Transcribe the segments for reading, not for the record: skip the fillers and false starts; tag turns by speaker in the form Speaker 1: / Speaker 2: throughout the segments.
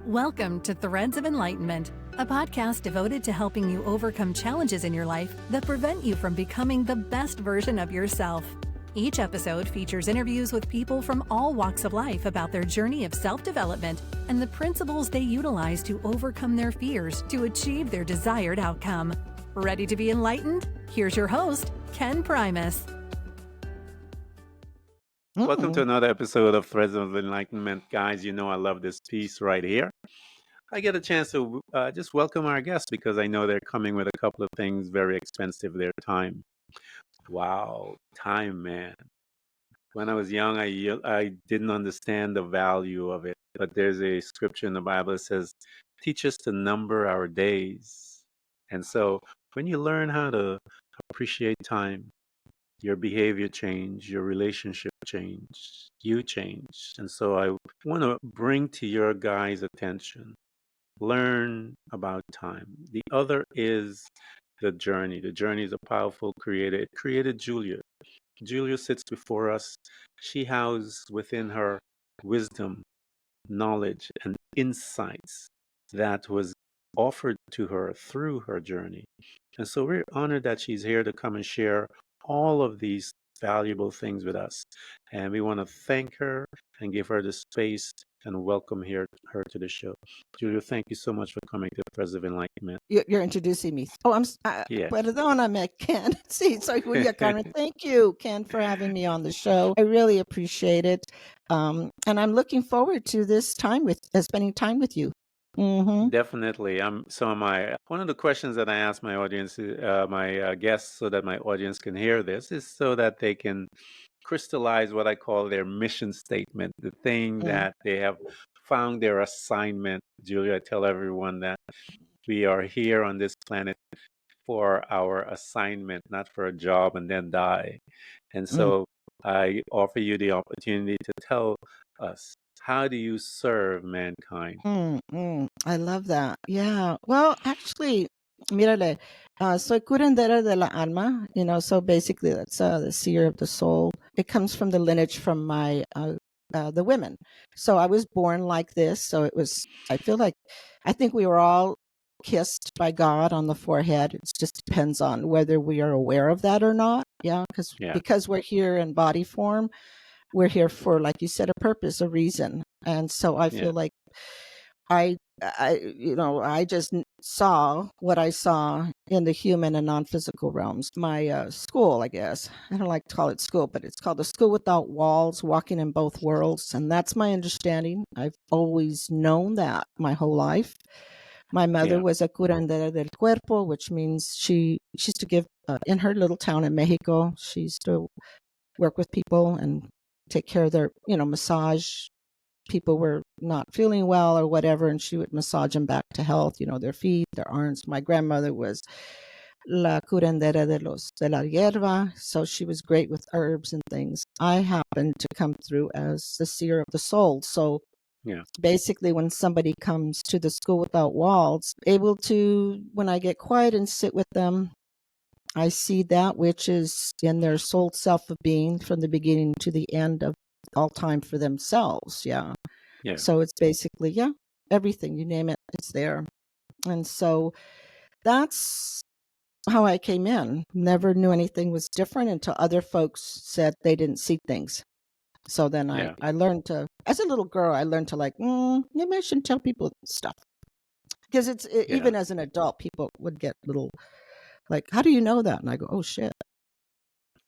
Speaker 1: Welcome to Threads of Enlightenment, a podcast devoted to helping you overcome challenges in your life that prevent you from becoming the best version of yourself. Each episode features interviews with people from all walks of life about their journey of self-development and the principles they utilize to overcome their fears to achieve their desired outcome. Ready to be enlightened? Here's your host, Ken Primus.
Speaker 2: Welcome to another episode of Threads of Enlightenment. Guys, you know I love this piece right here. I get a chance to just welcome our guests because I know they're coming with a couple of things very expensive, their time. Wow, time, man. When I was young, I didn't understand the value of it. But there's a scripture in the Bible that says, teach us to number our days. And so when you learn how to appreciate time, your behavior change, your relationship change, you change. And so I want to bring to your guys' attention, learn about time. The other is the journey. The journey is a powerful creator. It created Julia. Julia sits before us. She houses within her wisdom, knowledge, and insights that was offered to her through her journey. And so we're honored that she's here to come and share all of these valuable things with us. And we want to thank her and give her the space and welcome her to the show. Julia, thank you so much for coming to Threads of Enlightenment.
Speaker 3: You're introducing me. Oh,
Speaker 2: Yes.
Speaker 3: perdóname, Ken. Sí, soy Julia Carmen. Thank you, Ken, for having me on the show. I really appreciate it. And I'm looking forward to this time spending time with you. Mm-hmm.
Speaker 2: Definitely. So am I. One of the questions that I ask my audience, my guests, so that my audience can hear this, is so that they can crystallize what I call their mission statement, the thing that they have found their assignment. Julia, I tell everyone that we are here on this planet for our assignment, not for a job and then die. And so I offer you the opportunity to tell us, how do you serve mankind?
Speaker 3: I love that. Yeah. Well, actually, mírale, soy curandera de la alma, so basically that's the seer of the soul. It comes from the lineage from my the women. So I was born like this. So I think we were all kissed by God on the forehead. It just depends on whether we are aware of that or not. Yeah. Because we're here in body form, we're here for, like you said, a purpose, a reason. And so I feel like I just saw what I saw in the human and non-physical realms. My school, I guess, I don't like to call it school, but it's called the School Without Walls, Walking in Both Worlds. And that's my understanding. I've always known that my whole life. My mother was a curandera del cuerpo, which means she used to give, in her little town in Mexico, she used to work with people and take care of their, massage. People were not feeling well or whatever, and she would massage them back to health, their feet, their arms. My grandmother was la curandera de la hierba, so she was great with herbs and things. I happened to come through as the seer of the soul. So basically, when somebody comes to the School Without Walls, able to, when I get quiet and sit with them, I see that which is in their soul self of being from the beginning to the end of all time for themselves. Yeah. So it's basically, everything, you name it, it's there. And so that's how I came in. Never knew anything was different until other folks said they didn't see things. So then I learned to, as a little girl, I learned to maybe I shouldn't tell people stuff. Because even as an adult, people would get little, like, how do you know that? And I go, oh, shit.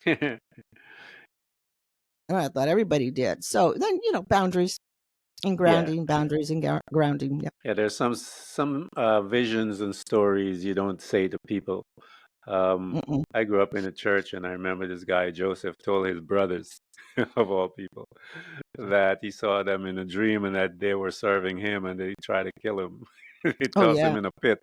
Speaker 3: And I thought everybody did. So then, boundaries and grounding, boundaries and grounding.
Speaker 2: Yeah, there's some visions and stories you don't say to people. I grew up in a church, and I remember this guy, Joseph, told his brothers, of all people, that he saw them in a dream and that they were serving him and they tried to kill him. They tossed him in a pit.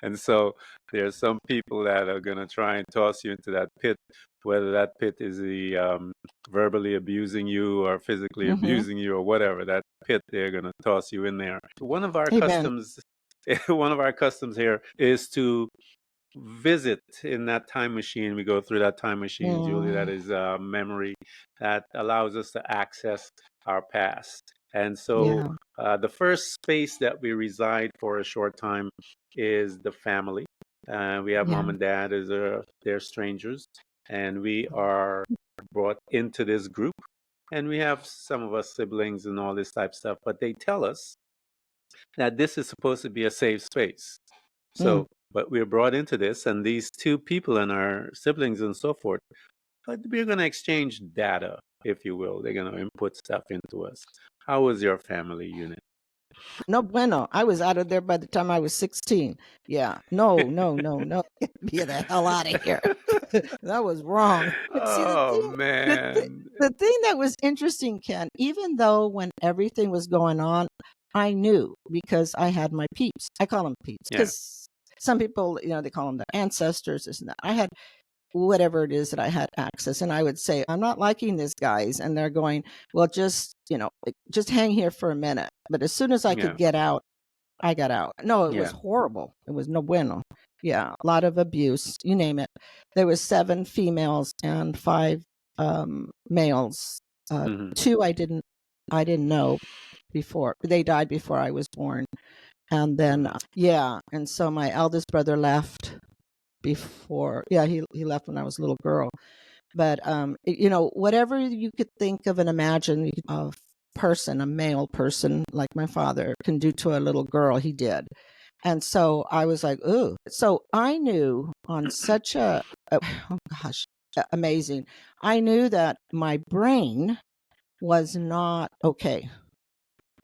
Speaker 2: And so there's some people that are going to try and toss you into that pit, whether that pit is the verbally abusing you or physically abusing you or whatever. That pit, they're going to toss you in there. One of our customs here is to visit in that time machine. We go through that time machine, Julie. That is a memory that allows us to access our past. And so
Speaker 3: Yeah.
Speaker 2: the first space that we reside for a short time is the family. We have mom
Speaker 3: Yeah.
Speaker 2: and dad as they're strangers, and we are brought into this group. And we have some of us siblings and all this type of stuff, but they tell us that this is supposed to be a safe space.
Speaker 3: Mm.
Speaker 2: So, but we're brought into this, and these two people and our siblings and so forth, but we're going to exchange data, if you will. They're going to input stuff into us. How was your family unit?
Speaker 3: No bueno. I was out of there by the time I was 16. Yeah. No, no, no, no. Get me the hell out of here. That was wrong. But see,
Speaker 2: Oh,
Speaker 3: the, th-
Speaker 2: man.
Speaker 3: the thing that was interesting, Ken, even though when everything was going on, I knew because I had my peeps. I call them peeps
Speaker 2: Yeah,
Speaker 3: because some people, they call them their ancestors, this and that. I had whatever it is that I had access. And I would say, I'm not liking this, guys. And they're going, well, just hang here for a minute. But as soon as I
Speaker 2: yeah,
Speaker 3: could get out, I got out. No, it was
Speaker 2: yeah.
Speaker 3: horrible. It was no bueno. Yeah, a lot of abuse, you name it. There was 7 females and 5 males.
Speaker 2: Hmm.
Speaker 3: 2 I didn't know before. They died before I was born. And then yeah, and so my eldest brother left before. Yeah, he left when I was a little girl. But whatever you could think of and imagine a person, a male person like my father can do to a little girl, he did. And so I was like, ooh. So I knew on such oh gosh, amazing. I knew that my brain was not okay.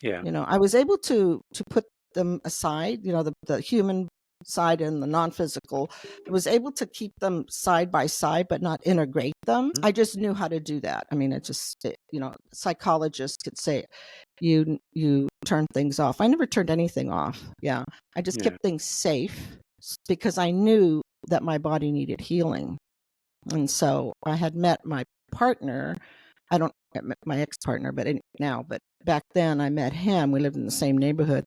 Speaker 2: Yeah,
Speaker 3: I was able to put them aside, the human side and the non-physical. I was able to keep them side by side but not integrate them.
Speaker 2: mhm.
Speaker 3: I just knew how to do that. I mean, psychologists could say you turn things off. I never turned anything off. Yeah, I just
Speaker 2: Yeah,
Speaker 3: kept things safe because I knew that my body needed healing. And so I had met my partner. I don't my ex-partner, but back then I met him. We lived in the same neighborhood,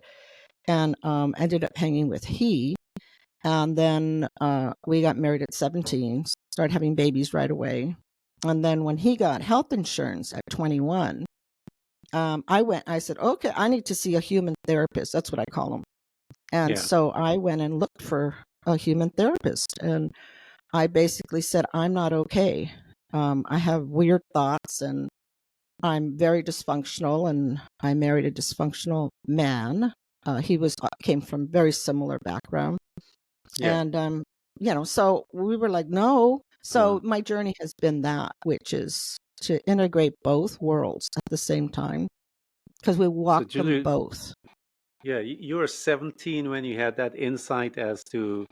Speaker 3: and ended up hanging with he. And then we got married at 17, started having babies right away. And then when he got health insurance at 21, I said, okay, I need to see a human therapist. That's what I call them. And
Speaker 2: yeah,
Speaker 3: so I went and looked for a human therapist. And I basically said, I'm not okay. I have weird thoughts and I'm very dysfunctional, and I married a dysfunctional man. He came from very similar background,
Speaker 2: yeah.
Speaker 3: and so we were like, no. So
Speaker 2: Wow.
Speaker 3: my journey has been that, which is to integrate both worlds at the same time because we
Speaker 2: So,
Speaker 3: walk them
Speaker 2: Julie,
Speaker 3: both.
Speaker 2: yeah, you were 17 when you had that insight as to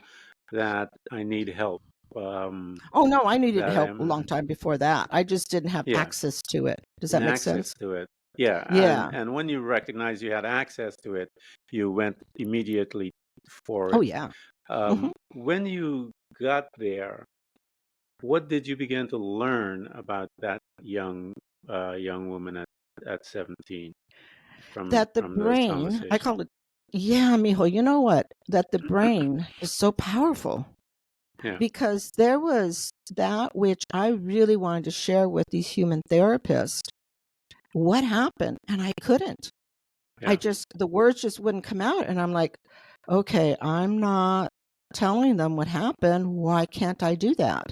Speaker 2: that I need help. Um,
Speaker 3: Oh no, I needed
Speaker 2: that
Speaker 3: help a long
Speaker 2: I'm,
Speaker 3: time before that. I just didn't have
Speaker 2: yeah,
Speaker 3: access to it. Does that
Speaker 2: and
Speaker 3: make
Speaker 2: access
Speaker 3: sense?
Speaker 2: to it. Yeah,
Speaker 3: Yeah.
Speaker 2: and when you recognized you had access to it, you went immediately for
Speaker 3: Oh
Speaker 2: it.
Speaker 3: yeah. Hmm.
Speaker 2: When you got there, what did you begin to learn about that young woman at 17
Speaker 3: That the
Speaker 2: from those
Speaker 3: brain, I
Speaker 2: conversations?
Speaker 3: call it, yeah, mijo, you know what? That the brain is so powerful
Speaker 2: Yeah,
Speaker 3: because there was that which I really wanted to share with these human therapists. What happened? And I couldn't.
Speaker 2: yeah,
Speaker 3: The words just wouldn't come out. And I'm like, okay, I'm not telling them what happened. Why can't I do that?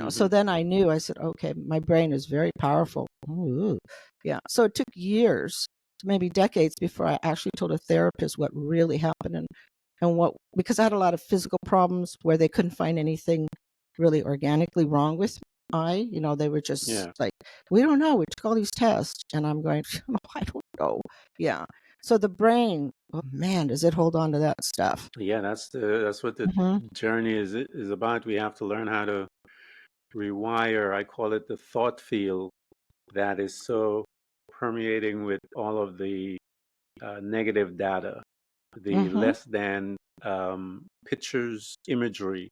Speaker 3: So
Speaker 2: hmm,
Speaker 3: then I knew, I said, okay, my brain is very powerful. Ooh. Yeah. So it took years, maybe decades before I actually told a therapist what really happened and because I had a lot of physical problems where they couldn't find anything really organically wrong with they were just
Speaker 2: yeah.
Speaker 3: like, we don't know. We took all these tests. And I'm going, no, I don't know. Yeah. So the brain, oh man, does it hold on to that stuff?
Speaker 2: Yeah, that's what the
Speaker 3: Hmm.
Speaker 2: journey is about. We have to learn how to rewire. I call it the thought field that is so permeating with all of the negative data, the
Speaker 3: Hmm.
Speaker 2: less than pictures, imagery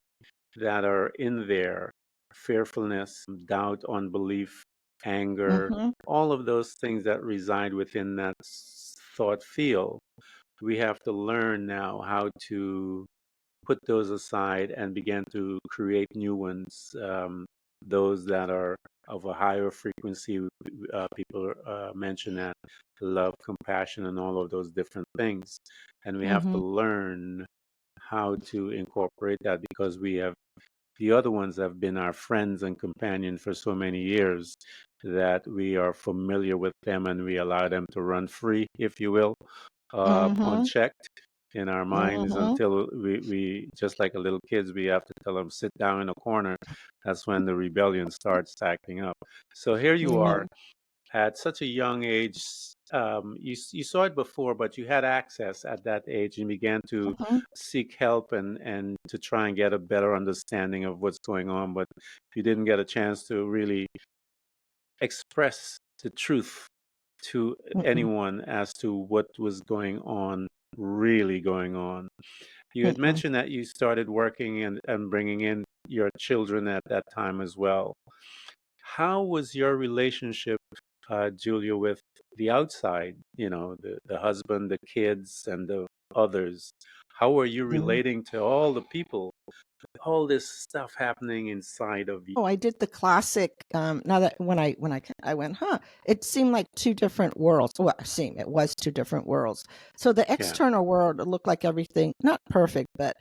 Speaker 2: that are in there, fearfulness, doubt, unbelief, anger,
Speaker 3: Hmm.
Speaker 2: all of those things that reside within that thought field. We have to learn now how to put those aside and begin to create new ones. those that are of a higher frequency. People mention that love, compassion, and all of those different things. And we have to
Speaker 3: Mm-hmm.
Speaker 2: learn how to incorporate that because we have the other ones have been our friends and companions for so many years that we are familiar with them and we allow them to run free, if you will,
Speaker 3: Mm-hmm.
Speaker 2: unchecked in our minds
Speaker 3: Mm-hmm.
Speaker 2: until we just like a little kids, we have to tell them sit down in a corner. That's when the rebellion starts acting up. So here you
Speaker 3: Yeah.
Speaker 2: are at such a young age. You saw it before, but you had access at that age and began to
Speaker 3: Mm-hmm.
Speaker 2: seek help and to try and get a better understanding of what's going on. But you didn't get a chance to really express the truth to
Speaker 3: Mm-mm.
Speaker 2: anyone as to what was going on, really going on. You had
Speaker 3: Mm-mm.
Speaker 2: mentioned that you started working and bringing in your children at that time as well. How was your relationship, Julia, with the outside, the husband, the kids, and the others? How are you
Speaker 3: Mm.
Speaker 2: relating to all the people, all this stuff happening inside of you?
Speaker 3: Oh, I did the classic. Now that I went, huh? It seemed like two different worlds. Well, it was two different worlds. So the
Speaker 2: Yeah.
Speaker 3: external world looked like everything, not perfect, but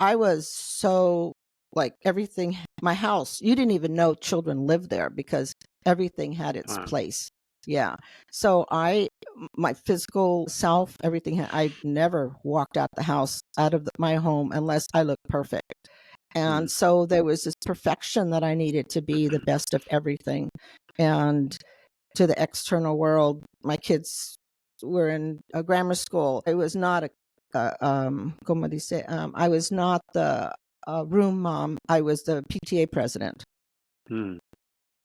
Speaker 3: I was so like everything. My house, you didn't even know children lived there because everything had its
Speaker 2: Wow.
Speaker 3: place. Yeah. So my physical self, everything. I never walked out the house, out of my home, unless I looked perfect.
Speaker 2: Mm.
Speaker 3: And so there was this perfection that I needed to be the best of everything. And to the external world, my kids were in a grammar school. It was not como dice, I was not the room mom. I was the PTA president.
Speaker 2: Mm.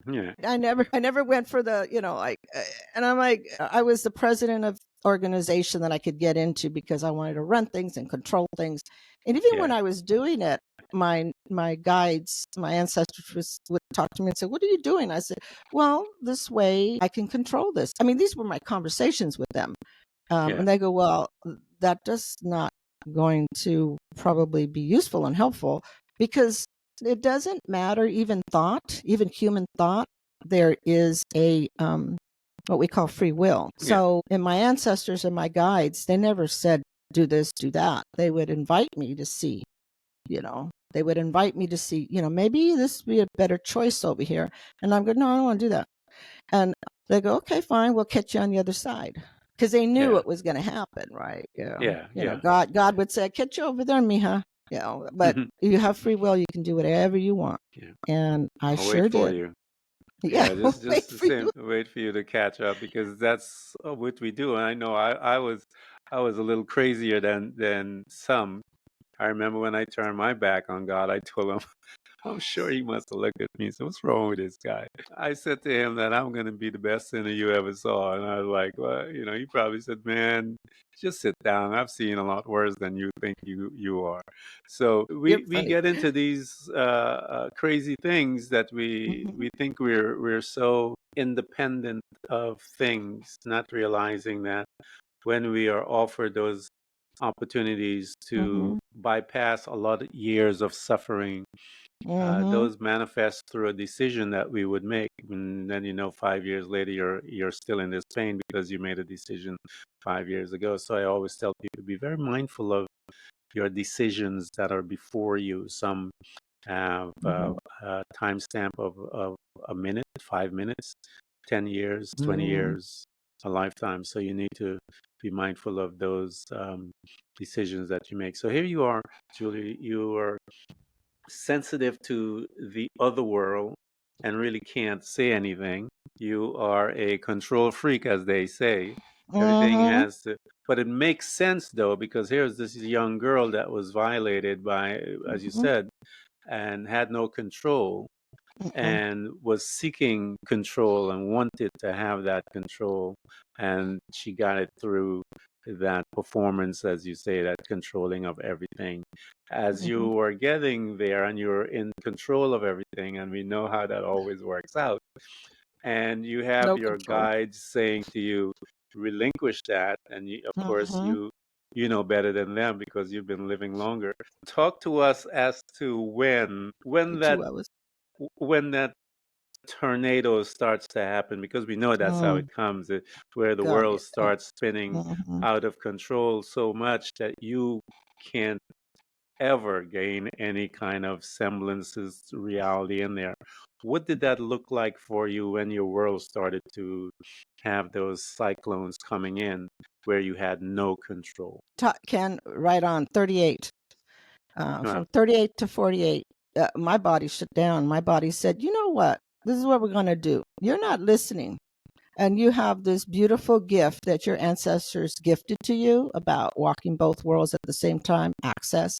Speaker 2: Yeah.
Speaker 3: I never went for the, and I'm like, I was the president of organization that I could get into because I wanted to run things and control things. And even when
Speaker 2: Yeah.
Speaker 3: I was doing it, my guides, my ancestors would talk to me and say, "What are you doing?" I said, "Well, this way I can control this." I mean, these were my conversations with them,
Speaker 2: Yeah.
Speaker 3: and they go, "Well, that does not going to probably be useful and helpful because it doesn't matter even thought, even human thought. There is a what we call free will.
Speaker 2: Yeah.
Speaker 3: So, in my ancestors and my guides, they never said do this, do that. They would invite me to see, They would invite me to see, maybe this would be a better choice over here. And I'm going, no, I don't want to do that. And they go, okay, fine, we'll catch you on the other side. Because they knew
Speaker 2: Yeah.
Speaker 3: it was going to happen, right?
Speaker 2: Yeah. Yeah.
Speaker 3: God would say, catch you over there, mija. But you have free will. You can do whatever you want.
Speaker 2: Yeah.
Speaker 3: And I
Speaker 2: I'll wait
Speaker 3: sure
Speaker 2: for
Speaker 3: did.
Speaker 2: you.
Speaker 3: Yeah,
Speaker 2: Yeah, just
Speaker 3: wait
Speaker 2: the
Speaker 3: for
Speaker 2: same.
Speaker 3: you.
Speaker 2: Wait for you to catch up because that's what we do. And I know I was a little crazier than some. I remember when I turned my back on God, I told him, I'm sure he must have looked at me. So what's wrong with this guy? I said to him that I'm going to be the best sinner you ever saw. And I was like, well, he probably said, man, just sit down. I've seen a lot worse than you think you are. So
Speaker 3: You're
Speaker 2: we
Speaker 3: funny.
Speaker 2: get into these crazy things that we
Speaker 3: Mhm.
Speaker 2: think we're so independent of things, not realizing that when we are offered those opportunities to
Speaker 3: Mhm.
Speaker 2: bypass a lot of years of suffering,
Speaker 3: Mhm.
Speaker 2: those manifest through a decision that we would make. And then, 5 years later, you're still in this pain because you made a decision 5 years ago. So I always tell people be very mindful of your decisions that are before you. Some have
Speaker 3: Mhm.
Speaker 2: a timestamp of a minute, 5 minutes, 10 years, 20
Speaker 3: Mhm.
Speaker 2: years, a lifetime. So you need to be mindful of those decisions that you make. So here you are, Julie. You are sensitive to the other world and really can't say anything. You are a control freak, as they say. Everything
Speaker 3: Mhm.
Speaker 2: has to, but it makes sense though, because here's this young girl that was violated by, as you
Speaker 3: Mhm.
Speaker 2: said, and had no control
Speaker 3: Mhm.
Speaker 2: and was seeking control and wanted to have that control. And she got it through that performance, as you say, that controlling of everything. As
Speaker 3: Mhm.
Speaker 2: you are getting there and you're in control of everything, and we know how that always works out, and you have
Speaker 3: No
Speaker 2: your
Speaker 3: control.
Speaker 2: guides saying to you, relinquish that. And of course,
Speaker 3: Mhm.
Speaker 2: you know better than them because you've been living longer. Talk to us as to when that
Speaker 3: 2 hours.
Speaker 2: when that tornado starts to happen, because we know that's how
Speaker 3: Mm,
Speaker 2: it comes, where the
Speaker 3: God,
Speaker 2: world
Speaker 3: yeah.
Speaker 2: starts spinning
Speaker 3: Mhm.
Speaker 2: out of control so much that you can't ever gain any kind of semblances to reality in there. What did that look like for you when your world started to have those cyclones coming in where you had no control?
Speaker 3: Ken, right on 38.
Speaker 2: Well,
Speaker 3: From 38 to 48, my body shut down. My body said, you know what? This is what we're going to do. You're not listening. And you have this beautiful gift that your ancestors gifted to you about walking both worlds at the same time, access.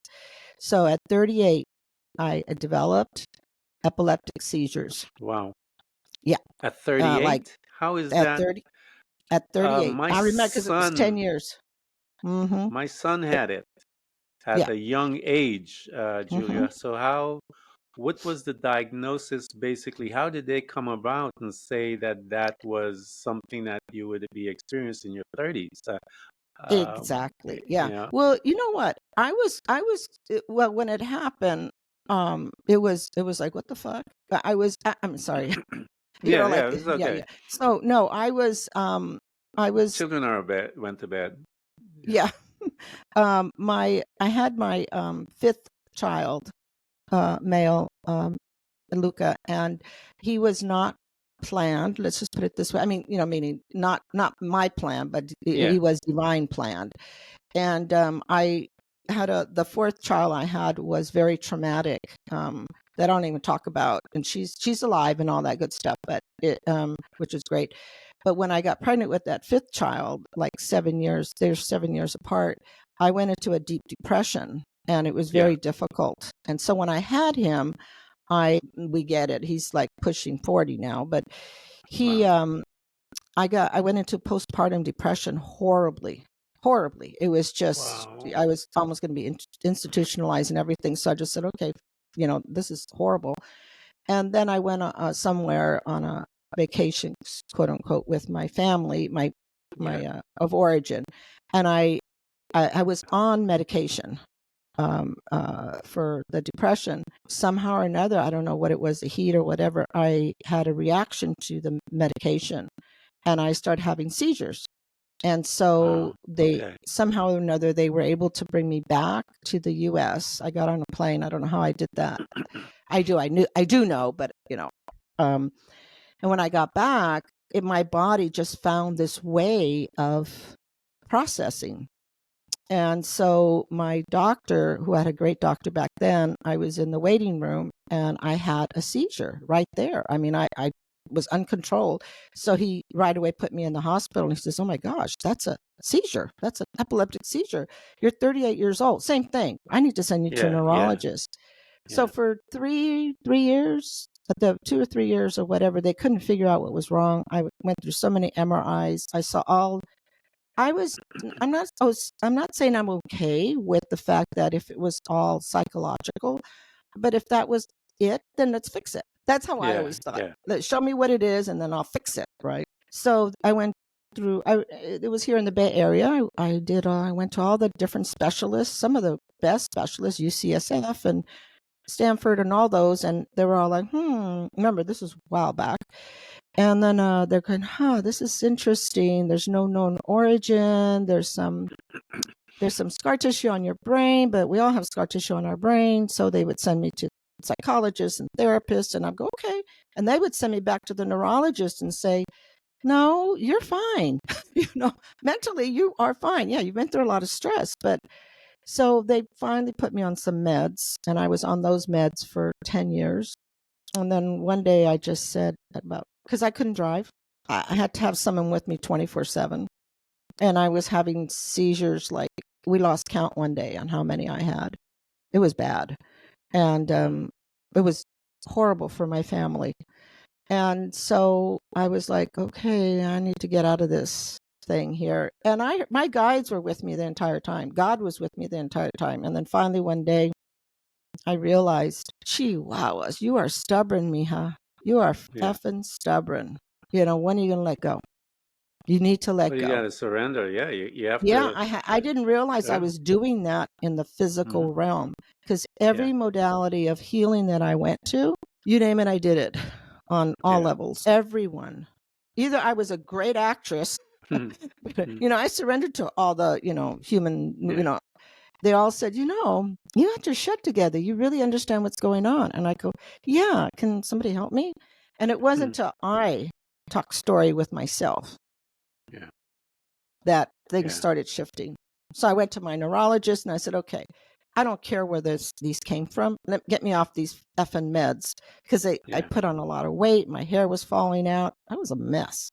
Speaker 3: So at 38, I developed epileptic seizures.
Speaker 2: wow.
Speaker 3: Yeah.
Speaker 2: At
Speaker 3: Like
Speaker 2: 38? How is
Speaker 3: at
Speaker 2: that?
Speaker 3: 30, at 38.
Speaker 2: My
Speaker 3: I remember because it was 10
Speaker 2: son,
Speaker 3: years. Mm-hmm.
Speaker 2: my son had it
Speaker 3: Yeah.
Speaker 2: at a young age,
Speaker 3: Mm-hmm.
Speaker 2: Julia. So what was the diagnosis basically? How did they come about and say that that was something that you would be experiencing in your 30s?
Speaker 3: Exactly. Yeah.
Speaker 2: Yeah,
Speaker 3: Well, you know what? Well, when it happened, it was like, what the fuck? I'm sorry.
Speaker 2: yeah,
Speaker 3: Like,
Speaker 2: yeah. It's
Speaker 3: yeah,
Speaker 2: okay.
Speaker 3: yeah. So no, I was,
Speaker 2: Children are went to bed. Yeah,
Speaker 3: yeah. I had my fifth child, male, Luca, and he was not planned. Let's just put it this way. I mean, meaning not my plan, but
Speaker 2: yeah,
Speaker 3: he was divine planned. And I had the fourth child I had was very traumatic. That I don't even talk about, and she's alive and all that good stuff, but which is great. But when I got pregnant with that fifth child, like 7 years, they're 7 years apart, I went into a deep depression, and it was
Speaker 2: yeah.
Speaker 3: very difficult. And so when I had him, we get it. He's like pushing 40 now, but he
Speaker 2: Wow,
Speaker 3: I went into postpartum depression horribly, horribly. It was just,
Speaker 2: wow.
Speaker 3: I was almost going to be institutionalized and everything. So I just said, okay, this is horrible. And then I went somewhere on a vacation, quote unquote, with my family,
Speaker 2: Yeah,
Speaker 3: my of origin, and I was on medication for the depression. Somehow or another, I don't know what it was, the heat or whatever. I had a reaction to the medication, and I started having seizures. And so
Speaker 2: wow.
Speaker 3: they
Speaker 2: Okay.
Speaker 3: somehow or another they were able to bring me back to the U.S. I got on a plane. I don't know how I did that. I do know, but um, and when I got back, my body just found this way of processing. And so my doctor, who had a great doctor back then, I was in the waiting room and I had a seizure right there. I mean, I was uncontrolled. So he right away put me in the hospital and he says, oh my gosh, that's a seizure. That's an epileptic seizure. You're 38 years old. Same thing. I need to send you to a
Speaker 2: Yeah, yeah,
Speaker 3: neurologist. So
Speaker 2: yeah,
Speaker 3: for three years, the 2 or 3 years or whatever, they couldn't figure out what was wrong. I went through so many MRIs. I saw all I was I'm not saying I'm okay with the fact that if it was all psychological, but if that was it, then let's fix it. That's how I
Speaker 2: yeah,
Speaker 3: always thought.
Speaker 2: yeah,
Speaker 3: Show me what it is and then I'll fix it, right? So I went through it was here in the Bay Area. I went to all the different specialists, some of the best specialists, UCSF and Stanford and all those, and they were all like, remember this was a while back. And then they're going, this is interesting. There's no known origin. There's some scar tissue on your brain, but we all have scar tissue on our brain. So they would send me to psychologists and therapists, and I'd go, okay. And they would send me back to the neurologist and say, no, you're fine. Mentally you are fine. Yeah, you've been through a lot of stress. But so they finally put me on some meds, and I was on those meds for 10 years. And then one day I just said, because I couldn't drive, I had to have someone with me 24/7. And I was having seizures, like we lost count one day on how many I had. It was bad. And it was horrible for my family. And so I was like, okay, I need to get out of this thing here. And my guides were with me the entire time. God was with me the entire time. And then finally one day I realized, gee, wow, you are stubborn, mija. You are
Speaker 2: yeah.
Speaker 3: effing stubborn. When are you going to let go? You need to let
Speaker 2: Well, you
Speaker 3: go.
Speaker 2: got to surrender. Yeah, you have
Speaker 3: Yeah,
Speaker 2: to.
Speaker 3: I didn't realize I
Speaker 2: Yeah,
Speaker 3: was doing that in the
Speaker 2: hmm
Speaker 3: physical realm, because
Speaker 2: yeah,
Speaker 3: every modality of healing that I went to, You name it, I did it on all
Speaker 2: Yeah.
Speaker 3: levels. Everyone. Either I was a great actress, I surrendered to all the, human,
Speaker 2: Yeah.
Speaker 3: they all said, you have your shit together. You really understand what's going on. And I go, yeah, can somebody help me? And it wasn't until I talked story with myself
Speaker 2: Yeah.
Speaker 3: that things
Speaker 2: Yeah.
Speaker 3: started shifting. So I went to my neurologist and I said, okay, I don't care where these came from. Get me off these effing meds because I
Speaker 2: Yeah.
Speaker 3: put on a lot of weight. My hair was falling out. I was a mess.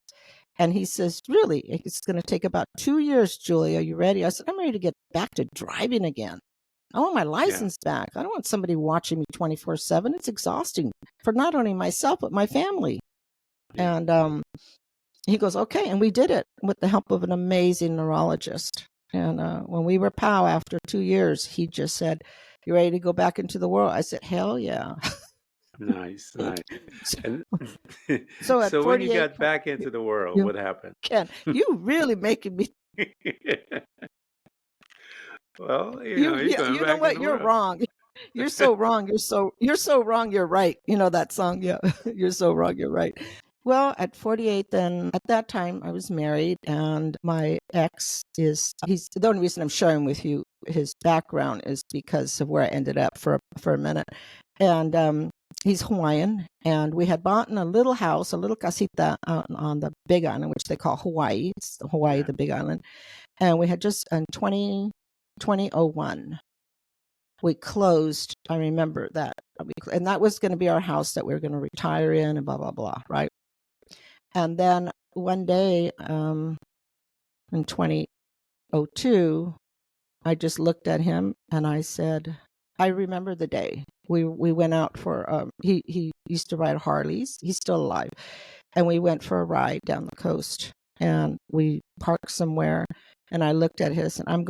Speaker 3: And he says, really, it's going to take about 2 years, Julie. Are you ready? I said, I'm ready to get back to driving again. I want my
Speaker 2: Yeah.
Speaker 3: license back. I don't want somebody watching me 24/7. It's exhausting for not only myself, but my family.
Speaker 2: Yeah.
Speaker 3: And he goes, okay. And we did it with the help of an amazing neurologist. And when we were POW after 2 years, he just said, you ready to go back into the world? I said, hell yeah.
Speaker 2: Nice. Nice.
Speaker 3: so,
Speaker 2: And
Speaker 3: so at
Speaker 2: so when you
Speaker 3: 48,
Speaker 2: got back into the world,
Speaker 3: you
Speaker 2: what happened?
Speaker 3: can, you really making me,
Speaker 2: Well, you're going
Speaker 3: you know
Speaker 2: back in
Speaker 3: what?
Speaker 2: the
Speaker 3: You're
Speaker 2: world.
Speaker 3: wrong. You're so wrong. You're so wrong. You're right. You know that song? Yeah. You're so wrong. You're right. Well, at 48, then at that time I was married, and my ex he's the only reason I'm sharing with you his background is because of where I ended up for a minute. And he's Hawaiian, and we had bought in a little house, a little casita on the Big Island, which they call Hawaii. It's Hawaii,
Speaker 2: Yeah.
Speaker 3: the Big Island. And we had just in 2001 we closed. I remember that. And that was going to be our house that we were going to retire in and blah, blah, blah. Right. And then one day in 2002, I just looked at him and I said, I remember the day we went out for, he used to ride Harleys. He's still alive. And we went for a ride down the coast and we parked somewhere. And I looked at his and I'm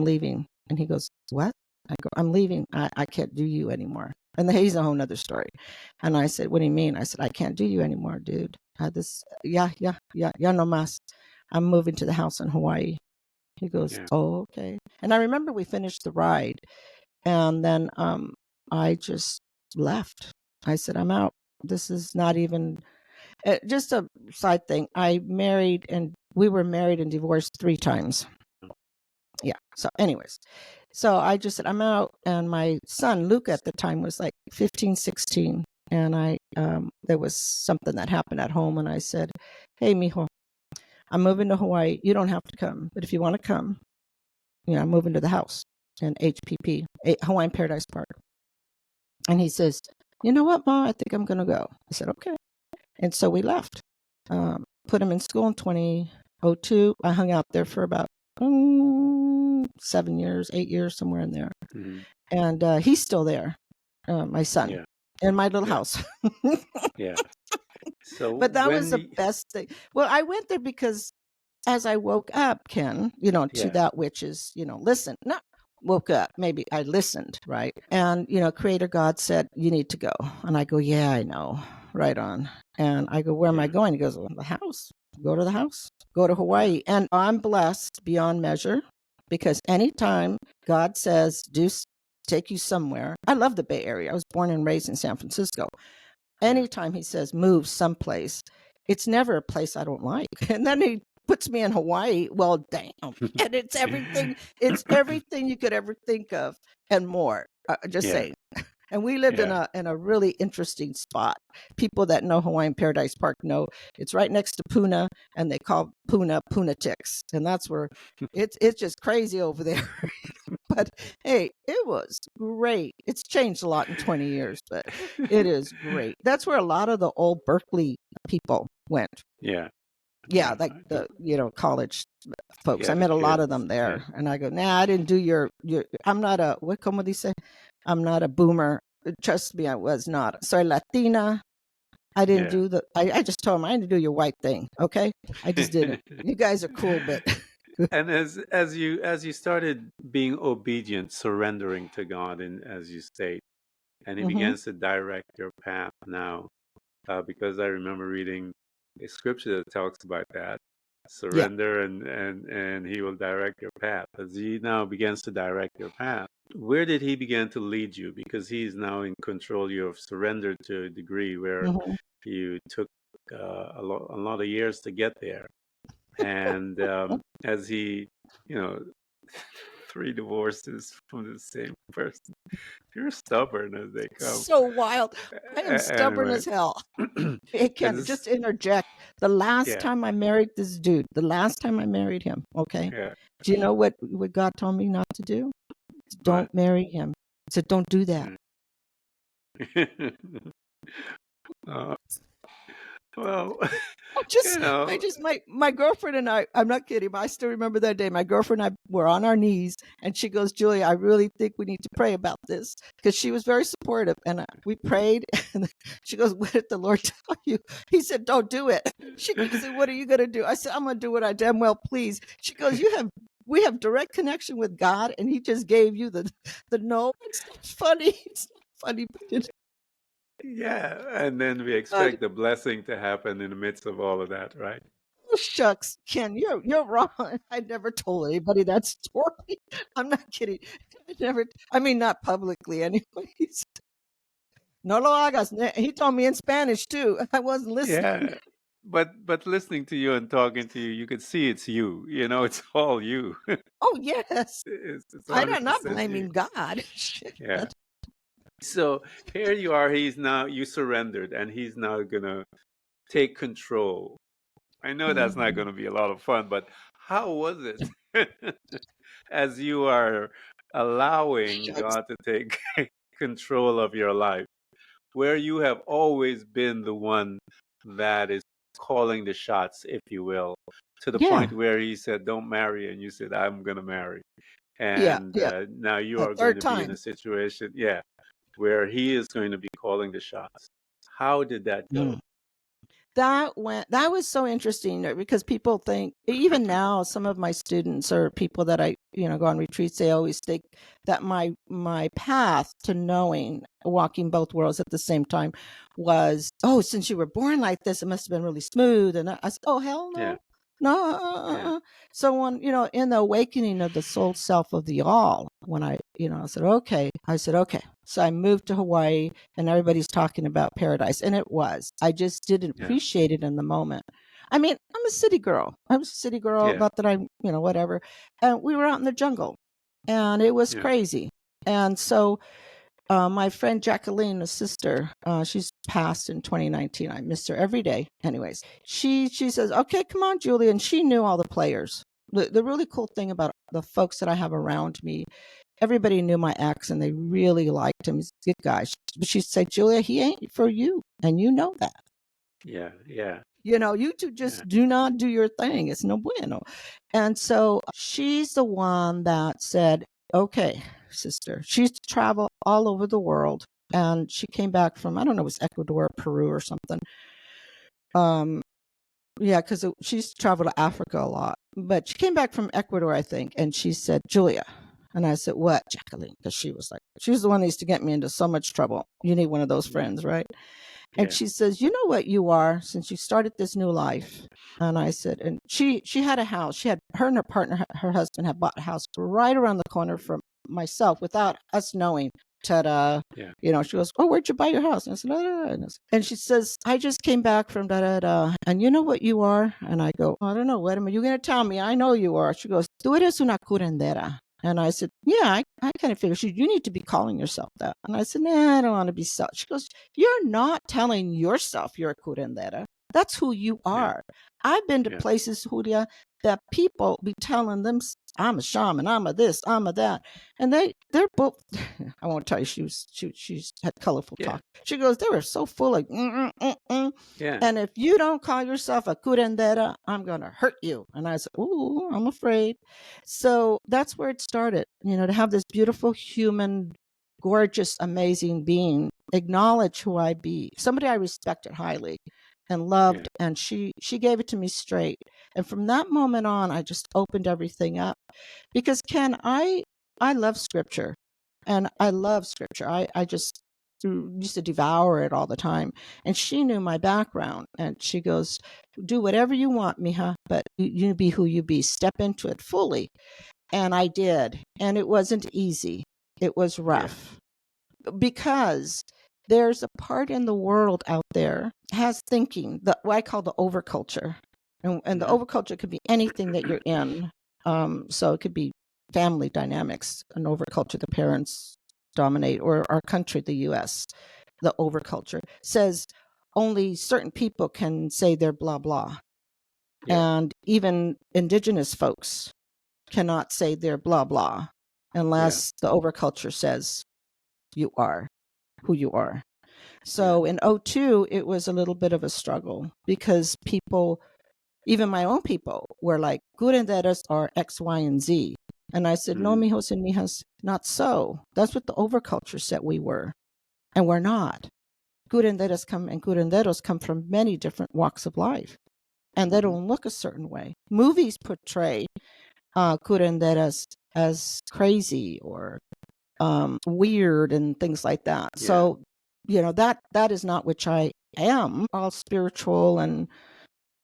Speaker 3: leaving. And he goes, what? I go, I'm leaving. I can't do you anymore. And he's a whole nother story. And I said, what do you mean? I said, I can't do you anymore, dude. Yeah, no mas. I'm moving to the house in Hawaii. He goes,
Speaker 2: Yeah.
Speaker 3: oh, okay. And I remember we finished the ride. And then I just left. I said, I'm out. This is not even just a side thing. We were married and divorced 3 times. Yeah. So anyways, so I just said, I'm out. And my son, Luca, at the time was like 15, 16. And there was something that happened at home. And I said, hey, mijo, I'm moving to Hawaii. You don't have to come. But if you want to come, I'm moving to the house in HPP, Hawaiian Paradise Park. And he says, you know what, Ma, I think I'm going to go. I said, okay. And so we left, put him in school in 2002. I hung out there for about 7 years, 8 years, somewhere in there.
Speaker 2: Mm-hmm.
Speaker 3: And he's still there, my son,
Speaker 2: Yeah.
Speaker 3: in my little
Speaker 2: Yeah.
Speaker 3: house.
Speaker 2: Yeah. So
Speaker 3: But that was
Speaker 2: when
Speaker 3: the best thing. Well, I went there because as I woke up, Ken, to
Speaker 2: yeah.
Speaker 3: that which is, listen, not woke up, maybe I listened, right? And, Creator God said, you need to go. And I go, yeah, I know. Right on. And I go, where am I
Speaker 2: Yeah.
Speaker 3: going? He goes, well, the house. Go to the house. Go to Hawaii. And I'm blessed beyond measure because anytime God says, take you somewhere. I love the Bay Area. I was born and raised in San Francisco. Anytime he says move someplace, it's never a place I don't like. And then he puts me in Hawaii. Well, damn. And it's everything you could ever think of and more. Just
Speaker 2: Yeah.
Speaker 3: saying. And we lived
Speaker 2: Yeah.
Speaker 3: in a really interesting spot. People that know Hawaiian Paradise Park know it's right next to Puna, and they call Puna Ticks, and that's where it's just crazy over there. But hey, it was great. It's changed a lot in 20 years, but it is great. That's where a lot of the old Berkeley people went.
Speaker 2: Yeah.
Speaker 3: Yeah,
Speaker 2: Yeah.
Speaker 3: like the college folks.
Speaker 2: Yeah.
Speaker 3: I
Speaker 2: The
Speaker 3: met a lot of
Speaker 2: kids.
Speaker 3: them
Speaker 2: Yeah.
Speaker 3: there, and I go, nah, I didn't do your. I'm not a what? Como dice? I'm not a boomer. Trust me, I was not. Soy Latina. I didn't
Speaker 2: Yeah.
Speaker 3: do I just told them I didn't do your white thing. Okay, I just didn't. You guys are cool, but
Speaker 2: And as you started being obedient, surrendering to God, and as you state, and He
Speaker 3: Mhm.
Speaker 2: begins to direct your path now, because I remember reading a scripture that talks about that.
Speaker 3: Yeah.
Speaker 2: Surrender, and he will direct your path. As he now begins to direct your path, where did he begin to lead you? Because he's now in control. You have surrendered to a degree where
Speaker 3: Hmm.
Speaker 2: you took a lot of years to get there. And as he, you know, 3 divorces from the same person, you're stubborn as they come.
Speaker 3: So wild. I am stubborn
Speaker 2: Anyway,
Speaker 3: as hell.
Speaker 2: and
Speaker 3: It can
Speaker 2: this,
Speaker 3: just interject. The last
Speaker 2: yeah,
Speaker 3: time I married this dude, the last time I married him, okay?
Speaker 2: yeah,
Speaker 3: Do you know what God told me not to do?
Speaker 2: but
Speaker 3: Don't marry him. He said, don't do that.
Speaker 2: uh, well,
Speaker 3: I
Speaker 2: you
Speaker 3: just,
Speaker 2: know,
Speaker 3: my girlfriend and I'm not kidding, but I still remember that day. My girlfriend and I were on our knees, and she goes, Julia, I really think we need to pray about this, because she was very supportive. And we prayed, and she goes, what did the Lord tell you? He said, don't do it. She said, what are you going to do? I said, I'm going to do what I damn well please. She goes, we have direct connection with God, and he just gave you the no. It's not funny. It's not funny, but
Speaker 2: yeah, and then we
Speaker 3: God.
Speaker 2: expect the blessing to happen in the midst of all of that, right?
Speaker 3: Oh, shucks, Ken, you're wrong. I never told anybody that story. I'm not kidding. I never. I mean, not publicly, anyways. No lo hagas. He told me in Spanish too. I wasn't listening.
Speaker 2: Yeah, but listening to you and talking to you, you can see it's you. You know, it's all you.
Speaker 3: Oh yes,
Speaker 2: It's
Speaker 3: I'm not
Speaker 2: 100% you.
Speaker 3: blaming God. Shit.
Speaker 2: Yeah. So here you are. You surrendered, and he's now gonna take control. I know that's not
Speaker 3: Mhm.
Speaker 2: going to be a lot of fun, but how was it as you are allowing
Speaker 3: Shucks.
Speaker 2: God to take control of your life, where you have always been the one that is calling the shots, if you will, to the
Speaker 3: Yeah,
Speaker 2: point where he said, "Don't marry," and you said, "I'm going to marry,"
Speaker 3: yeah,
Speaker 2: and
Speaker 3: yeah.
Speaker 2: now you
Speaker 3: A
Speaker 2: are going
Speaker 3: third
Speaker 2: to be in
Speaker 3: time.
Speaker 2: a situation, yeah, where he is going to be calling the shots. How did that go?
Speaker 3: Mm. That was so interesting, because people think, even now, some of my students or people that I go on retreats, they always think that my path to knowing, walking both worlds at the same time, was, oh, since you were born like this, it must have been really smooth. And I said, oh, hell
Speaker 2: Yeah,
Speaker 3: no. No.
Speaker 2: yeah,
Speaker 3: So when, in the awakening of the soul self of the all, when I said okay, so I moved to Hawaii, and everybody's talking about paradise, and it was. I just didn't
Speaker 2: yeah,
Speaker 3: appreciate it in the moment. I mean, I'm a city girl. I was a city girl,
Speaker 2: yeah,
Speaker 3: not that I'm, whatever. And we were out in the jungle, and it was
Speaker 2: yeah,
Speaker 3: crazy. And so my friend Jacqueline, a sister, she's passed in 2019. I miss her every day. Anyways, she says, "Okay, come on, Julie," and she knew all the players. The really cool thing about the folks that I have around me, everybody knew my ex, and they really liked him. He's a good guy. But she said, "Julia, he ain't for you, and you know that.
Speaker 2: yeah, yeah,
Speaker 3: You two
Speaker 2: yeah,
Speaker 3: just do not do your thing. It's no bueno." And so she's the one that said, okay, sister. She used to travel all over the world. And she came back from, I don't know, it was Ecuador, Peru, or something. Um, yeah, because she used to travel to Africa a lot. But she came back from Ecuador, I think, and she said, Julia. And I said, what, Jacqueline? Because she was the one that used to get me into so much trouble. You need one of those
Speaker 2: yeah,
Speaker 3: friends, right? And
Speaker 2: yeah,
Speaker 3: she says, you know what you are since you started this new life? And I said, and she had a house. She had, her and her partner, her husband, had bought a house right around the corner from myself without us knowing. Ta-da.
Speaker 2: yeah,
Speaker 3: She goes, oh, where'd you buy your house? And I said, and she says, I just came back from da-da-da. And you know what you are? And I go, I don't know. What am you going to tell me? I know you are. She goes, tú eres una curandera. And I said, yeah, I kind of figured you need to be calling yourself that. And I said, nah, I don't want to be so. She goes, you're not telling yourself you're a curandera. That's who you
Speaker 2: yeah,
Speaker 3: are. I've been to
Speaker 2: yeah,
Speaker 3: places, Julia, that people be telling them, I'm a shaman, I'm a this, I'm a that. And they're both, I won't tell you, she's had colorful
Speaker 2: yeah,
Speaker 3: talk. She goes, they were so full of,
Speaker 2: yeah,
Speaker 3: and if you don't call yourself a curandera, I'm going to hurt you. And I said, ooh, I'm afraid. So that's where it started, to have this beautiful human, gorgeous, amazing being acknowledge who I be, somebody I respected highly and
Speaker 2: yeah,
Speaker 3: loved. And she gave it to me straight. And from that moment on, I just opened everything up, because Ken, I love scripture, and I love scripture. I just, used to devour it all the time. And she knew my background. And she goes, do whatever you want, mija, but you be who you be. Step into it fully. And I did. And it wasn't easy. It was rough. Because there's a part in the world out there has thinking, what I call the overculture. And the overculture could be anything that you're in. So it could be family dynamics, an overculture, the parents dominate, or our country, the U.S., the overculture says only certain people can say they're blah, blah. And even indigenous folks cannot say they're blah, blah, unless the overculture says you are who you are. So in 2002, it was a little bit of a struggle because people, even my own people, were like, curanderas are X, Y, and Z. And I said, no, mijos and mijas, not so. That's what the overculture said we were. And we're not. Curanderas and curanderos come from many different walks of life. And they don't look a certain way. Movies portray curanderas as crazy or weird and things like that. So, that is not which I am, all spiritual and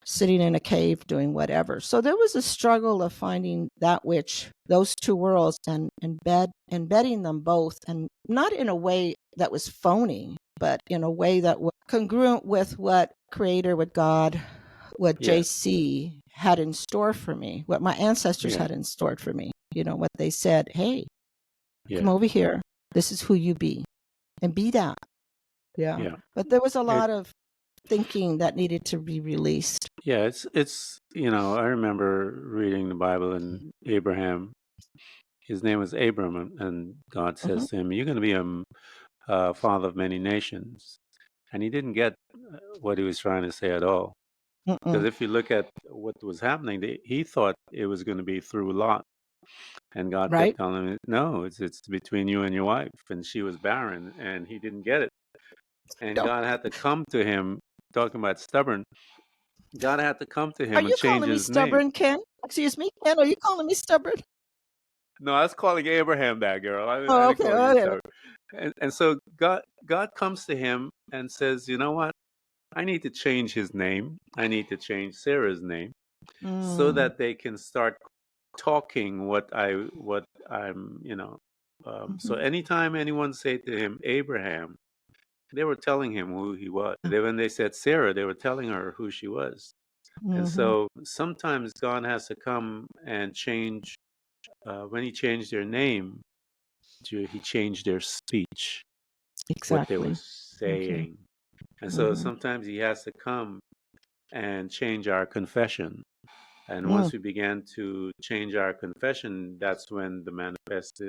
Speaker 3: sitting in a cave doing whatever. So there was a struggle of finding that which, those two worlds, and embedding them both, and not in a way that was phony, but in a way that was congruent with what Creator, what God, what JC had in store for me, what my ancestors had in store for me. What they said, hey, come over here. This is who you be, and be that. But there was a lot of thinking that needed to be released.
Speaker 2: It's I remember reading the Bible, and Abraham, his name was Abram, and God says to him, you're going to be a father of many nations. And he didn't get what he was trying to say at all. Because if you look at what was happening, he thought it was going to be through Lot. And God kept telling him, no, it's between you and your wife. And she was barren, and he didn't get it. And God had to come to him, talking about stubborn. God had to come to him and change his name.
Speaker 3: Are you calling me stubborn, Ken? Excuse me, Ken, are you calling me stubborn?
Speaker 2: No, I was calling Abraham that, girl. I
Speaker 3: okay.
Speaker 2: didn't call you stubborn. And so God comes to him and says, you know what? I need to change his name. I need to change Sarah's name so that they can start talking what I'm, So anytime anyone say to him, Abraham, they were telling him who he was. When they said Sarah, they were telling her who she was. And so sometimes God has to come and change. When he changed their name, he changed their speech, what they were saying. And so sometimes he has to come and change our confession. And once we began to change our confession, that's when the manifest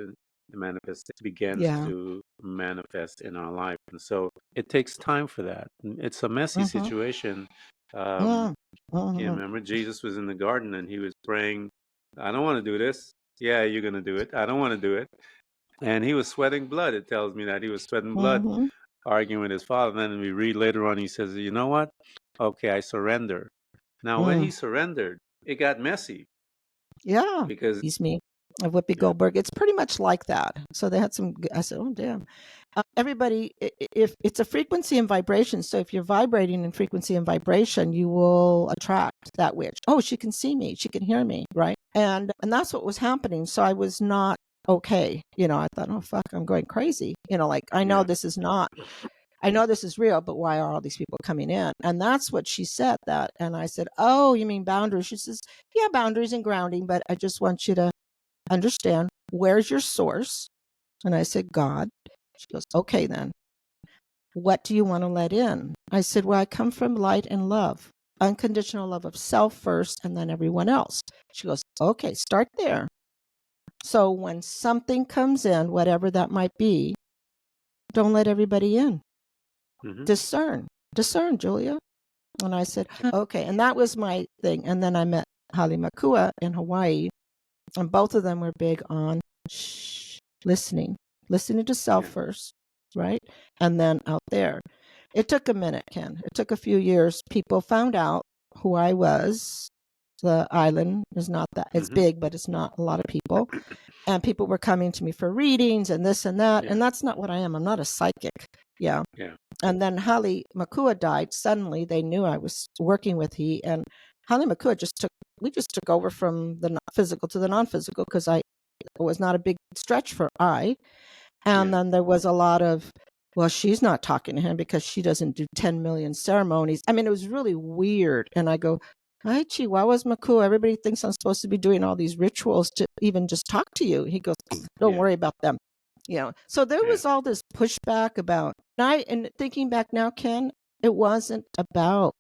Speaker 2: begins to manifest in our life. And so it takes time for that. It's a messy situation. Remember, Jesus was in the garden and he was praying, I don't want to do this. Yeah, you're going to do it. I don't want to do it. And he was sweating blood. It tells me that he was sweating blood, arguing with his father. And then we read later on, he says, you know what? Okay, I surrender. Now, when he surrendered, it got messy.
Speaker 3: Yeah.
Speaker 2: Because
Speaker 3: Excuse me. Of Whoopi Goldberg. It's pretty much like that. So they had some, I said, oh, damn. Everybody, if it's a frequency and vibration. So if you're vibrating in frequency and vibration, you will attract that witch. Oh, she can see me. She can hear me. Right. And that's what was happening. So I was not okay. I thought, oh, fuck, I'm going crazy. I know this is not, I know this is real, but why are all these people coming in? And that's what she said that. And I said, oh, you mean boundaries? She says, yeah, boundaries and grounding, but I just want you to understand, where's your source? And I said, God. She goes, okay, then. What do you want to let in? I said, well, I come from light and love, unconditional love of self first and then everyone else. She goes, okay, start there. So when something comes in, whatever that might be, don't let everybody in. Discern, Julia. And I said, okay. And that was my thing. And then I met Halimakua in Hawaii. And both of them were big on listening to self first, right? And then out there. It took a minute, Ken. It took a few years. People found out who I was. The island is not that, it's big, but it's not a lot of people. And people were coming to me for readings and this and that. And that's not what I am. I'm not a psychic. Yeah.
Speaker 2: Yeah.
Speaker 3: And then Hali Makua died. Suddenly they knew I was working with he, and Hali Makua we just took over from the physical to the non-physical, because it was not a big stretch for I. And
Speaker 2: Yeah.
Speaker 3: then there was a lot of, well, she's not talking to him because she doesn't do 10 million ceremonies. I mean, it was really weird. And I go, hi, Chihuahuas Makua. Everybody thinks I'm supposed to be doing all these rituals to even just talk to you. He goes, don't
Speaker 2: Yeah.
Speaker 3: worry about them. So there
Speaker 2: Yeah.
Speaker 3: was all this pushback about, and thinking back now, Ken, it wasn't about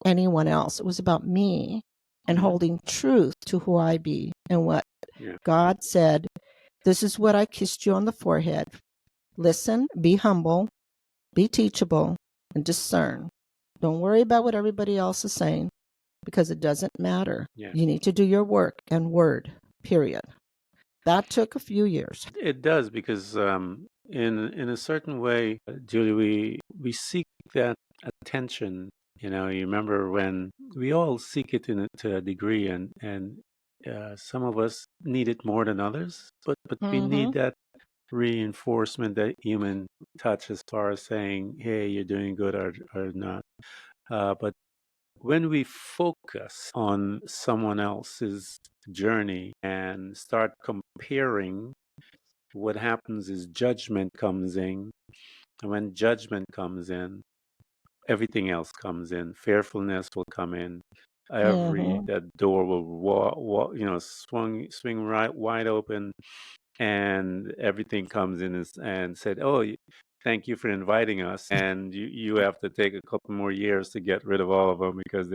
Speaker 3: anyone else. It was about me and holding truth to who I be and what
Speaker 2: Yeah.
Speaker 3: God said. This is what I kissed you on the forehead. Listen, be humble, be teachable, and discern. Don't worry about what everybody else is saying, because it doesn't matter.
Speaker 2: Yeah.
Speaker 3: You need to do your work and word, period. That took a few years.
Speaker 2: It does, because in a certain way, Julie, we seek that attention. You remember when we all seek it to a degree, and some of us need it more than others, but we need that reinforcement, that human touch, as far as saying, "Hey, you're doing good," or not. But when we focus on someone else's journey and start comparing, what happens is judgment comes in. And when judgment comes in, everything else comes in. Fearfulness will come in. That door will swing right wide open, and everything comes in and said, "Oh, thank you for inviting us, and you have to take a couple more years to get rid of all of them, because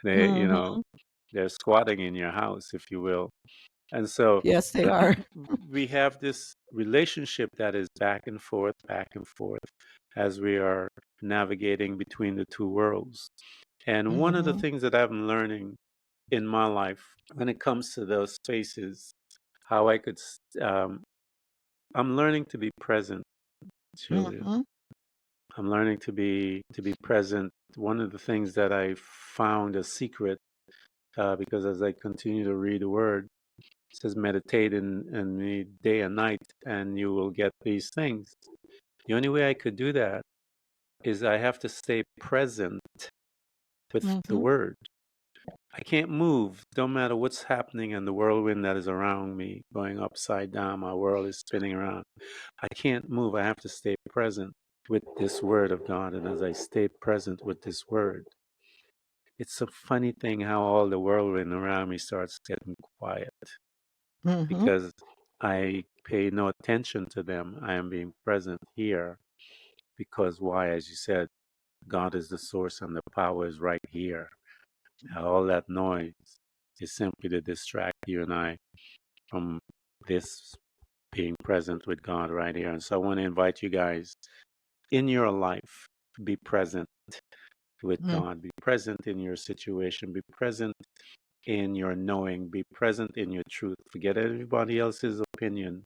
Speaker 2: they're squatting in your house, if you will." And so
Speaker 3: Yes, they are.
Speaker 2: we have this relationship that is back and forth, as we are navigating between the two worlds. And one of the things that I'm learning in my life when it comes to those spaces, how I'm learning to be present, Julia. I'm learning to be present. One of the things that I found a secret, because as I continue to read the Word, it says meditate in me day and night, and you will get these things. The only way I could do that is I have to stay present with the Word. I can't move, don't matter what's happening in the whirlwind that is around me, going upside down. My world is spinning around. I can't move. I have to stay present with this Word of God. And as I stay present with this Word, it's a funny thing how all the whirlwind around me starts getting quiet, because I pay no attention to them. I am being present here, because why? As you said, God is the source and the power is right here. All that noise is simply to distract you and I from this being present with God right here. And so I want to invite you guys in your life to be present with God, be present in your situation, be present in your knowing, be present in your truth. Forget everybody else's opinion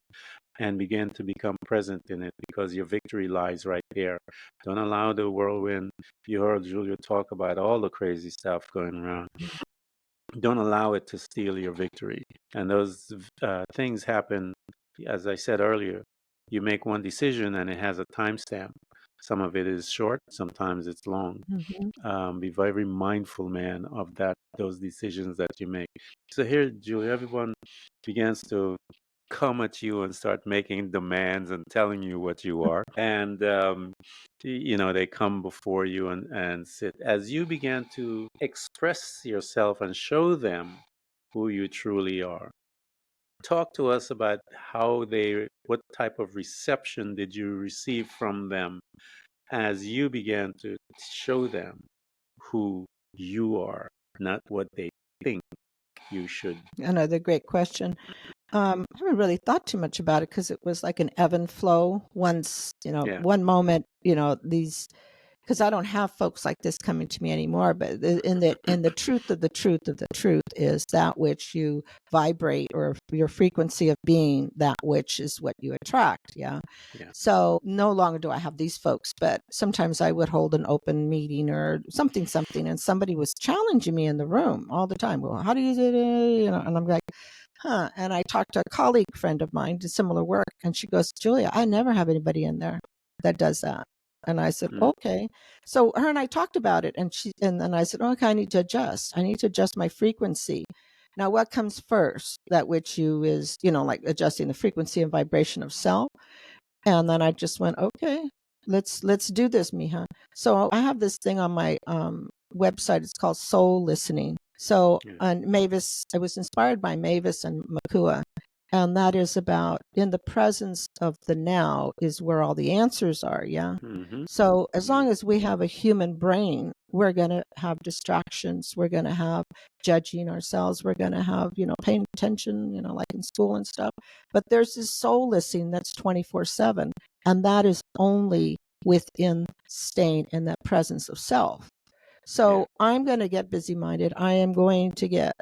Speaker 2: and begin to become present in it, because your victory lies right there. Don't allow the whirlwind. You heard Julia talk about all the crazy stuff going around. Don't allow it to steal your victory. And those things happen, as I said earlier. You make one decision and it has a timestamp. Some of it is short, sometimes it's long. Be very mindful, man, of those decisions that you make. So here, Julie, everyone begins to come at you and start making demands and telling you what you are. And, they come before you and sit. As you begin to express yourself and show them who you truly are, talk to us about what type of reception did you receive from them as you began to show them who you are, not what they think you should.
Speaker 3: Another great question. I haven't really thought too much about it, because it was like an ebb and flow. Once,
Speaker 2: Yeah.
Speaker 3: one moment, because I don't have folks like this coming to me anymore. But the truth of the truth of the truth is that which you vibrate, or your frequency of being, that which is what you attract. Yeah.
Speaker 2: Yeah.
Speaker 3: So no longer do I have these folks, but sometimes I would hold an open meeting or something, and somebody was challenging me in the room all the time. Well, how do you do it? And I'm like, huh. And I talked to a colleague friend of mine, did similar work, and she goes, Julia, I never have anybody in there that does that. And I said,
Speaker 2: Mm.
Speaker 3: okay. So her and I talked about it, and then I said, okay, I need to adjust. I need to adjust my frequency. Now, what comes first? That which you is, like adjusting the frequency and vibration of self. And then I just went, okay, let's do this, Mija. So I have this thing on my website. It's called Soul Listening. So
Speaker 2: Yeah.
Speaker 3: on Mavis, I was inspired by Mavis and Makua, and that is about in the presence of the now is where all the answers are. Yeah.
Speaker 2: Mm-hmm.
Speaker 3: So as
Speaker 2: Yeah.
Speaker 3: long as we have a human brain, we're going to have distractions. We're going to have judging ourselves. We're going to have, paying attention, like in school and stuff. But there's this soul listening that's 24/7. And that is only within staying in that presence of self. So I'm going to get busy minded. I am going to get,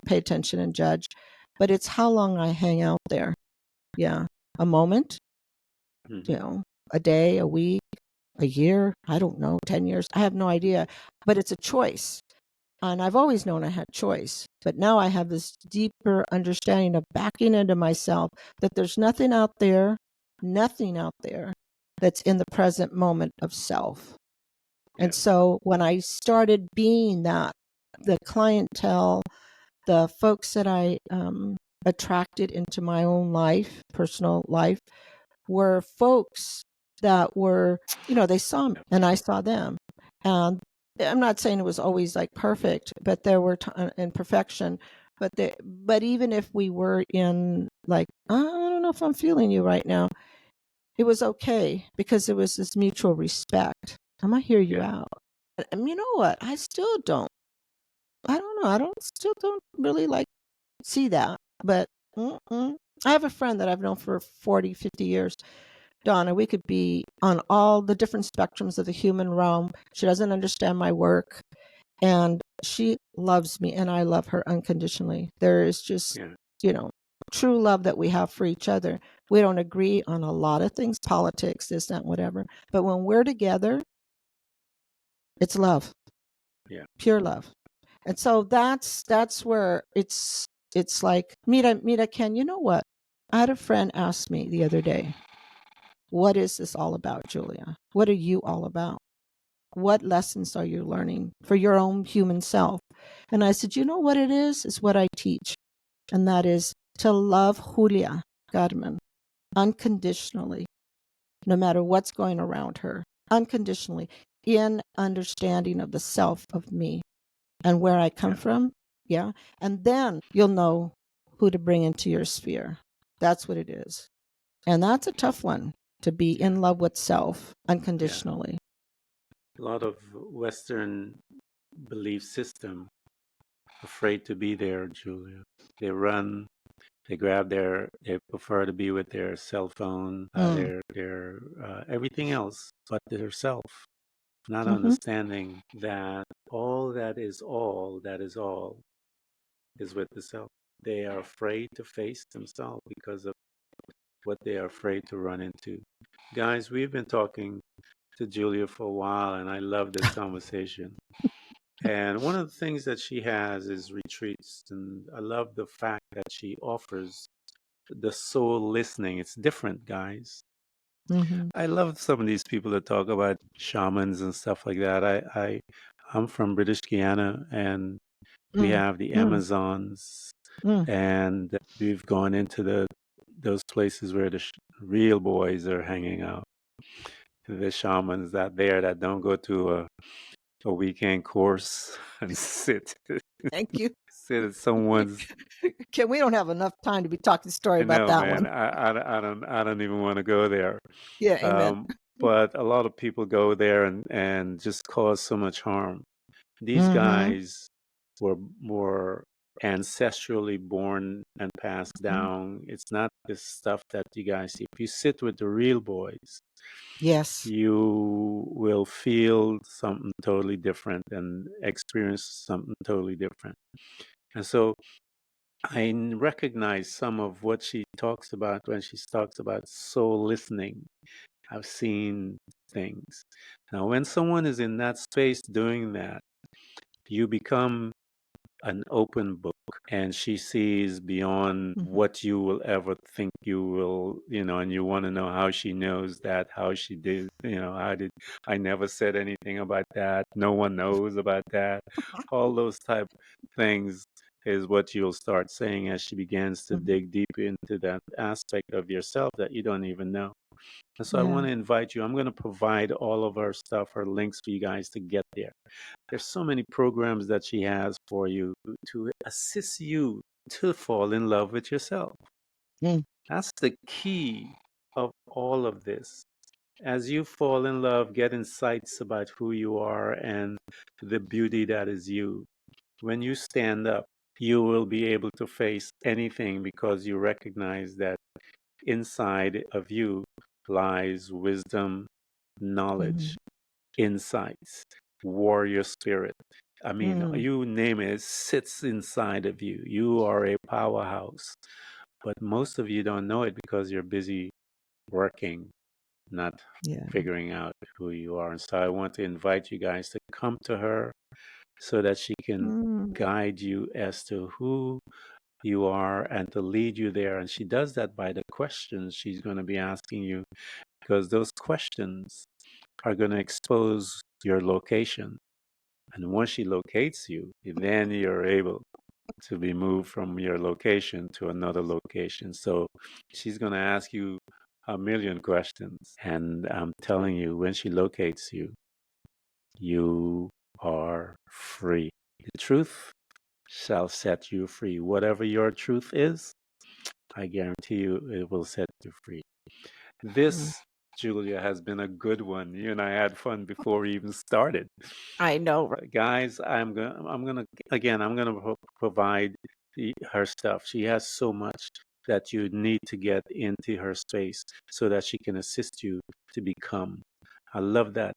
Speaker 3: pay attention and judge. But it's how long I hang out there. Yeah. A moment,
Speaker 2: Mm-hmm.
Speaker 3: a day, a week, a year, I don't know, 10 years. I have no idea. But it's a choice. And I've always known I had choice. But now I have this deeper understanding of backing into myself that there's nothing out there that's in the present moment of self. And
Speaker 2: Yeah.
Speaker 3: so when I started being that, the clientele, the folks that I attracted into my own life, personal life, were folks that were, they saw me and I saw them. And I'm not saying it was always like perfect, but there were imperfection. But even if we were in like, I don't know if I'm feeling you right now, it was okay because it was this mutual respect. I'm gonna hear you
Speaker 2: Yeah.
Speaker 3: out. And you know what? I don't know. Still don't really like see that. But I have a friend that I've known for 40, 50 years. Donna, we could be on all the different spectrums of the human realm. She doesn't understand my work, and she loves me, and I love her unconditionally. There is just,
Speaker 2: Yeah.
Speaker 3: true love that we have for each other. We don't agree on a lot of things, politics, this, that, whatever. But when we're together, it's love,
Speaker 2: Yeah.
Speaker 3: pure love. And so that's where it's like, Mira, Ken, you know what? I had a friend ask me the other day, what is this all about, Julia? What are you all about? What lessons are you learning for your own human self? And I said, you know what it is? It's what I teach. And that is to love Julia Godman unconditionally, no matter what's going around her, unconditionally, in understanding of the self of me and where I come
Speaker 2: Yeah.
Speaker 3: from. Yeah. And then you'll know who to bring into your sphere. That's what it is. And that's a tough one, to be
Speaker 2: Yeah.
Speaker 3: in love with self
Speaker 2: Yeah.
Speaker 3: unconditionally.
Speaker 2: A lot of Western belief system afraid to be there, Julia. They run. They they prefer to be with their cell phone,
Speaker 3: Mm.
Speaker 2: their everything else but their self, not
Speaker 3: Mm-hmm.
Speaker 2: understanding that all that is all is with the self. They are afraid to face themselves because of what they are afraid to run into. Guys, we've been talking to Julia for a while, and I love this conversation. And one of the things that she has is retreats, and I love the fact that she offers the soul listening. It's different, guys.
Speaker 3: Mm-hmm.
Speaker 2: I love some of these people that talk about shamans and stuff like that. I'm from British Guiana, and we
Speaker 3: Mm.
Speaker 2: have the
Speaker 3: Mm.
Speaker 2: Amazons,
Speaker 3: Mm.
Speaker 2: and we've gone into those places where the real boys are hanging out. The shamans that don't go to a weekend course and
Speaker 3: Thank you.
Speaker 2: sit at someone's.
Speaker 3: Ken, we don't have enough time to be talking story
Speaker 2: I
Speaker 3: about
Speaker 2: know,
Speaker 3: that
Speaker 2: man.
Speaker 3: one.
Speaker 2: I don't even want to go there.
Speaker 3: Yeah, amen.
Speaker 2: But a lot of people go there and just cause so much harm. These
Speaker 3: Mm-hmm.
Speaker 2: guys were ancestrally born and passed
Speaker 3: Mm-hmm.
Speaker 2: down. It's not this stuff that you guys see. If you sit with the real boys,
Speaker 3: Yes.
Speaker 2: you will feel something totally different and experience something totally different. And so I recognize some of what she talks about when she talks about soul listening. I've seen things. Now, when someone is in that space doing that, you become an open book. and she sees beyond
Speaker 3: Mhm.
Speaker 2: what you will ever think you will, and you want to know how she knows that, how she did, I never said anything about that. No one knows about that. All those type things is what you'll start saying as she begins to
Speaker 3: Mhm.
Speaker 2: dig deep into that aspect of yourself that you don't even know. And so I
Speaker 3: Yeah.
Speaker 2: want to invite you. I'm going to provide all of our stuff, our links for you guys to get there. There's so many programs that she has for you to assist you to fall in love with yourself.
Speaker 3: Mm.
Speaker 2: That's the key of all of this. As you fall in love, get insights about who you are and the beauty that is you. When you stand up, you will be able to face anything because you recognize that inside of you lies wisdom, knowledge,
Speaker 3: Mhm.
Speaker 2: insights, warrior spirit. I mean,
Speaker 3: Mm.
Speaker 2: you name it, it sits inside of you. You are a powerhouse. But most of you don't know it because you're busy working, not
Speaker 3: Yeah.
Speaker 2: figuring out who you are. And so I want to invite you guys to come to her so that she can
Speaker 3: Mm.
Speaker 2: guide you as to who you are and to lead you there. And she does that by the questions she's going to be asking you, because those questions are going to expose your location. And once she locates you, then you're able to be moved from your location to another location. So she's going to ask you a million questions. And I'm telling you, when she locates you, you are free. The truth shall set you free. Whatever your truth is, I guarantee you it will set you free.
Speaker 3: Mm.
Speaker 2: This, Julia, has been a good one. You and I had fun before we even started.
Speaker 3: I know.
Speaker 2: Guys, I'm gonna provide her stuff. She has so much that you need to get into her space so that she can assist you to become. I love that.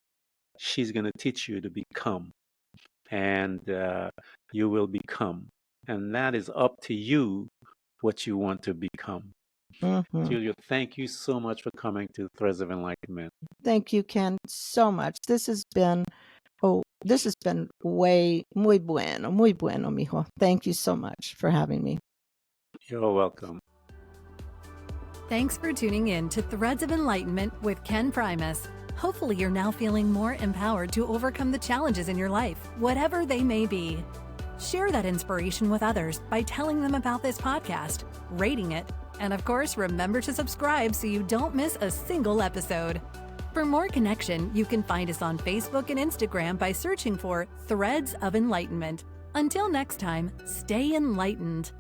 Speaker 2: She's gonna teach you to become, and you will become, and that is up to you what you want to become.
Speaker 3: Mhm.
Speaker 2: Julia, thank you so much for coming to Threads of Enlightenment.
Speaker 3: Thank you, Ken, so much. This has been way muy bueno, mijo. Thank you so much for having me.
Speaker 2: You're welcome.
Speaker 1: Thanks for tuning in to Threads of Enlightenment with Ken Primus. Hopefully, you're now feeling more empowered to overcome the challenges in your life, whatever they may be. Share that inspiration with others by telling them about this podcast, rating it, and of course, remember to subscribe so you don't miss a single episode. For more connection, you can find us on Facebook and Instagram by searching for Threads of Enlightenment. Until next time, stay enlightened.